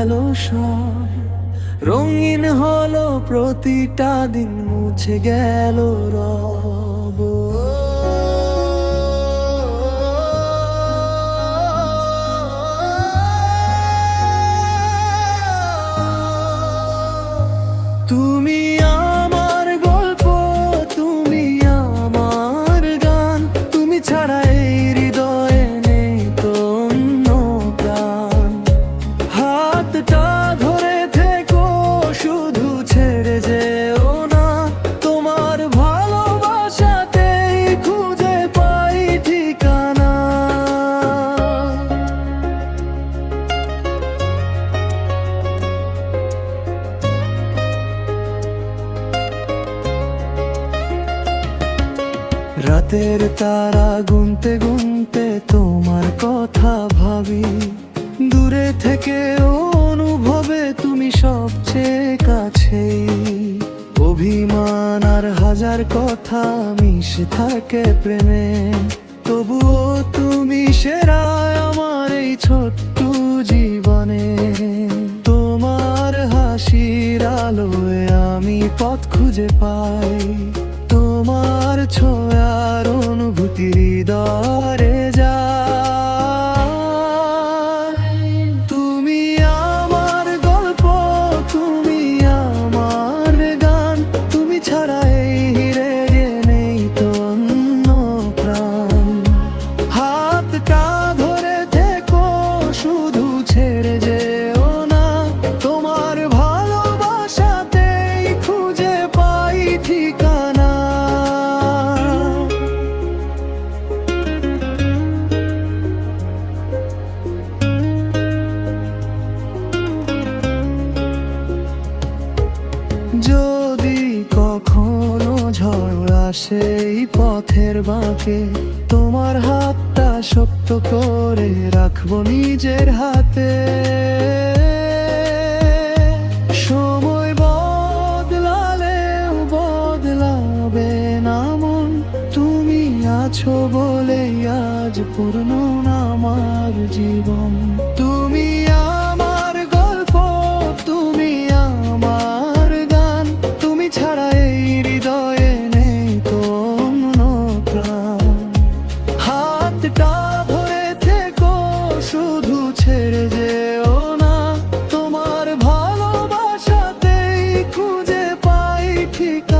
গেল সব, রঙিন হলো প্রতিটা দিন, মুছে গেল রব। তুমি আমার গল্প, তুমি আমার গান, তুমি ছাড়া এই হৃদয়ে নেই তো অন্য প্রাণ। হাতটা ধরে থেকো, শুধু ছেড়ে যেও না, তোমার ভালোবাসাতেই খুঁজে পাই ঠিকানা। রাতের তারা গুনতে গুনতে তোমার কথা ভাবি, দূরে থেকে অনুভবে তুমি সবচেয়ে কাছে। অভিমান আর হাজার কথা মিশে থাকে প্রেমে, তবুও তুমি সেরা আমার এই ছোট্ট জীবনে। তোমার হাসির আলোয় আমি পথ খুঁজে পাই, তোমার ছোঁয়ার অনুভূতি হৃদয়ে যায়। তুমি আমার গল্প, তুমি আমার গান, তুমি ছাড়া এই হৃদয়ে নেই তো অন্য প্রাণ। হাতটা ধরে থেকো, শুধু ছেড়ে যেও না, তোমার ভালোবাসাতেই খুঁজে পাই ঠিকানা। যদি কখনো ঝড় আসে এই পথের বাঁকে, তোমার হাতটা শক্ত করে রাখবো নিজের হাতে। সময় বদলালেও বদলাবে না মন, তুমি আছো বলেই আজ পূর্ণ আমার জীবন। তুমি আমার গল্প, তুমি আমার গান, তুমি ছাড়া এই হৃদয়ে নেই তো অন্য প্রাণ। হাতটা ধরে থেকো, শুধু ছেড়ে যেও না, তোমার ভালোবাসাতেই খুঁজে পাই ঠিকানা।